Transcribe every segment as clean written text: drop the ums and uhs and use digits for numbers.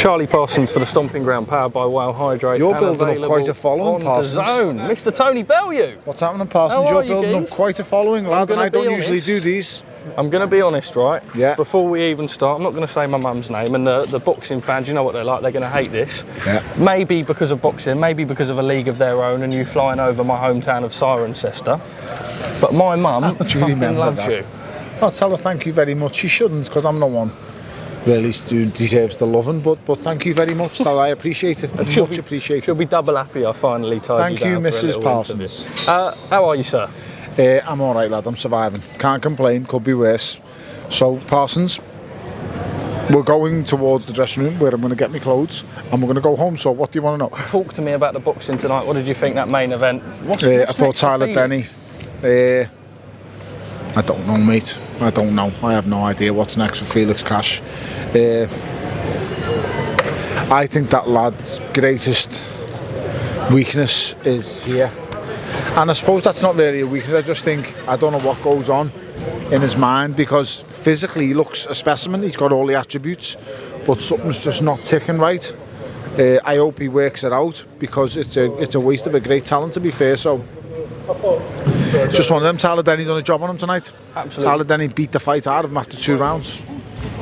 Charlie Parsons for the Stomping Ground, powered by Wow Hydrate. You're building up quite a following, Parsons. On DAZN, Mr. Tony Bellew. What's happening, Parsons? You're building up quite a following, lad, and I don't usually do these. I'm going to be honest, right? Yeah. Before we even start, I'm not going to say my mum's name, and the boxing fans, you know what they're like, they're going to hate this. Yeah. Maybe because of boxing, maybe because of a league of their own and you flying over my hometown of Cirencester. But my mum fucking loves you. I'll tell her thank you very much. She shouldn't, because I'm no one really deserves the loving, but thank you very much. I appreciate it. Much appreciated. She'll be double happy I finally tied you down. Thank you, Mrs. Parsons. How are you, sir? I'm all right, lad. I'm surviving. Can't complain. Could be worse. So, Parsons, we're going towards the dressing room where I'm going to get my clothes and we're going to go home. So, what do you want to know? Talk to me about the boxing tonight. What did you think that main event? What's I thought Tyler Denny. I don't know, mate. I don't know. I have no idea what's next for Felix Cash. I think that lad's greatest weakness is here. And I suppose that's not really a weakness. I just think, I don't know what goes on in his mind, because physically he looks a specimen. He's got all the attributes, but something's just not ticking right. I hope he works it out, because it's a waste of a great talent, to be fair. So, just one of them. Tyler Denny done a job on him tonight. Absolutely. Tyler Denny beat the fight out of him after 2 rounds.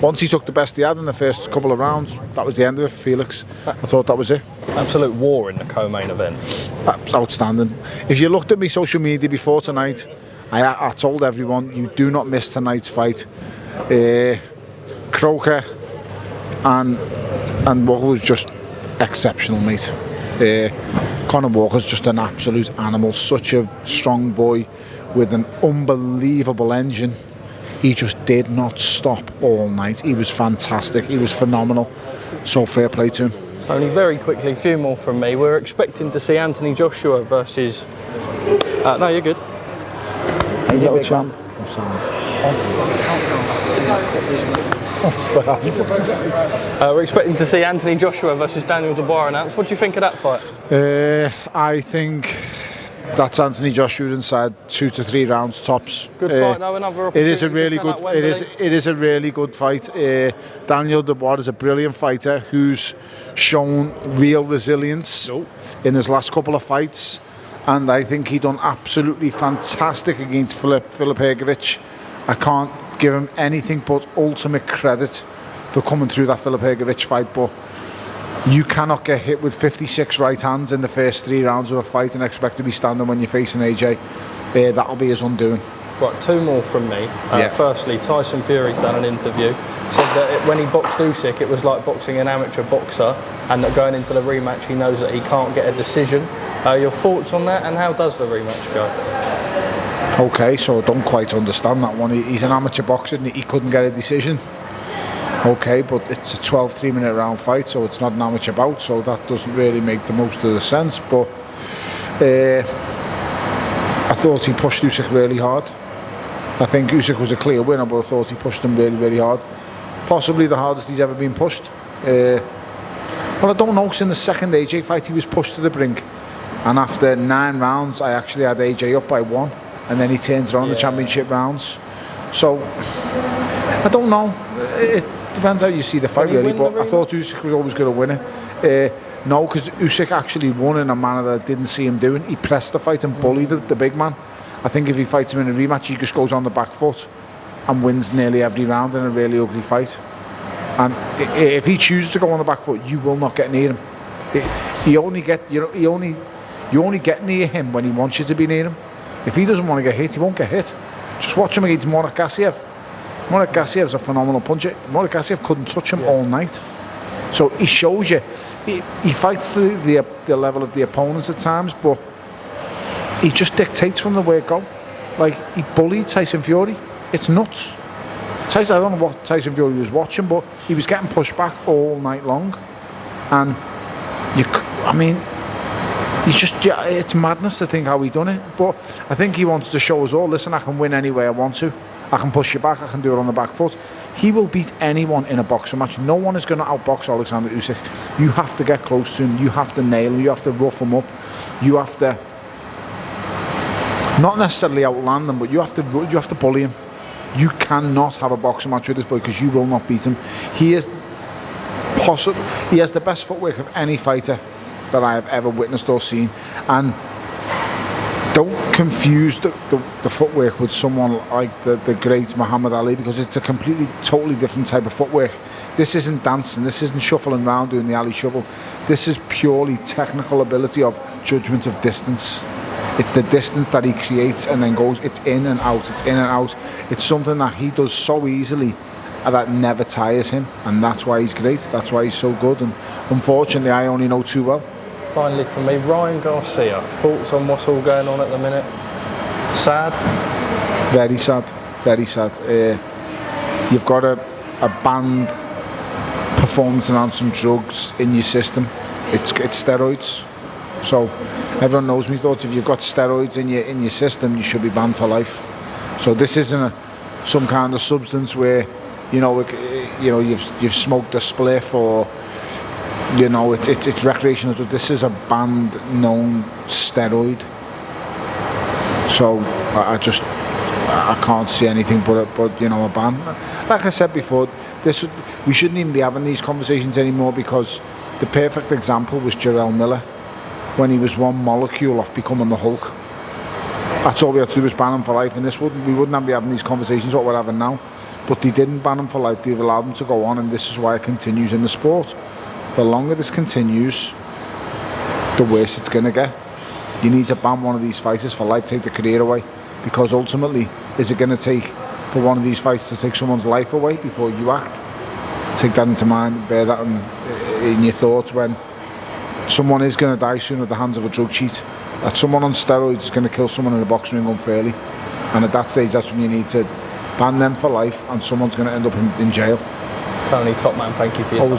Once he took the best he had in the first couple of rounds, that was the end of it for Felix. I thought that was it. Absolute war in the co-main event. That's outstanding. If you looked at me social media before tonight, I told everyone, you do not miss tonight's fight. Croker and Walker was just exceptional, mate. Conor Walker's just an absolute animal, such a strong boy with an unbelievable engine. He just did not stop all night. He was fantastic. He was phenomenal. So fair play to him. Tony, very quickly, a few more from me. We're expecting to see Anthony Joshua versus... no, you're good. Hey, little champ. I'm sorry. We're expecting to see Anthony Joshua versus Daniel Dubois announced. What do you think of that fight? I think that's Anthony Joshua inside 2 to 3 rounds tops. Good fight, though. Another opportunity. It is a really good. It is a really good fight. Daniel Dubois is a brilliant fighter who's shown real resilience in his last couple of fights, and I think he done absolutely fantastic against Filip Hrgović. I can't give him anything but ultimate credit for coming through that Filip Hrgović fight, but you cannot get hit with 56 right hands in the first 3 rounds of a fight and expect to be standing when you're facing AJ. That'll be his undoing. Right, 2 more from me. Firstly, Tyson Fury's done an interview, said that when he boxed Usyk, it was like boxing an amateur boxer, and that going into the rematch, he knows that he can't get a decision. Your thoughts on that, and how does the rematch go? Okay, so I don't quite understand that one. He's an amateur boxer and he couldn't get a decision. Okay, but it's a 12 3-minute round fight, so it's not an amateur bout, so that doesn't really make the most of the sense. But I thought he pushed Usyk really hard. I think Usyk was a clear winner, but I thought he pushed him really, really hard. Possibly the hardest he's ever been pushed. Well, I don't know, because in the second AJ fight he was pushed to the brink, and after 9 rounds I actually had AJ up by 1, and then he turns around the championship rounds. So I don't know. It depends how you see the fight, really, but I thought Usyk was always going to win it. No, because Usyk actually won in a manner that I didn't see him doing. He pressed the fight and bullied the big man. I think if he fights him in a rematch, he just goes on the back foot and wins nearly every round in a really ugly fight. And if he chooses to go on the back foot, you will not get near him. You only get near him when he wants you to be near him. If he doesn't want to get hit, he won't get hit. Just watch him against Murat Gassiev. Murat Gassiev's a phenomenal puncher. Murat Gassiev couldn't touch him all night. So he shows you, he fights to the level of the opponents at times, but he just dictates from the word go. Like, he bullied Tyson Fury. It's nuts. Tyson, I don't know what Tyson Fury was watching, but he was getting pushed back all night long. And, it's madness to think how he done it. But I think he wants to show us all, listen, I can win any way I want to. I can push you back, I can do it on the back foot. He will beat anyone in a boxing match. No one is going to outbox Oleksandr Usyk. You have to get close to him, you have to nail him, you have to rough him up, you have to not necessarily outland him, but you have to bully him. You cannot have a boxing match with this boy, because you will not beat him. He is He has the best footwork of any fighter that I have ever witnessed or seen, and don't confuse the footwork with someone like the great Muhammad Ali, because it's a totally different type of footwork. This isn't dancing, this isn't shuffling around doing the Ali shuffle. This is purely technical ability of judgment of distance. It's the distance that he creates and then goes, it's in and out, it's in and out. It's something that he does so easily and that never tires him, and that's why he's great, that's why he's so good, and unfortunately I only know too well. Finally for me, Ryan Garcia, thoughts on what's all going on at the minute? Sad? Very sad, very sad. You've got a banned performance enhancing drugs in your system. It's steroids. So everyone knows me thoughts, if you've got steroids in your system, you should be banned for life. So this isn't some kind of substance where you've smoked a spliff, or it's recreational. This is a banned known steroid. So I can't see anything but a ban. Like I said before, we shouldn't even be having these conversations anymore, because the perfect example was Jarrell Miller, when he was one molecule off becoming the Hulk. That's all we had to do was ban him for life, and we wouldn't be having these conversations what we're having now. But they didn't ban him for life, they've allowed him to go on, and this is why it continues in the sport. The longer this continues, the worse it's going to get. You need to ban one of these fighters for life, take the career away, because ultimately, is it going to take for one of these fights to take someone's life away before you act? Take that into mind, bear that in your thoughts when someone is going to die soon at the hands of a drug cheat. That someone on steroids is going to kill someone in a boxing ring unfairly, and at that stage, that's when you need to ban them for life, and someone's going to end up in jail. Tony, top man, thank you for your time.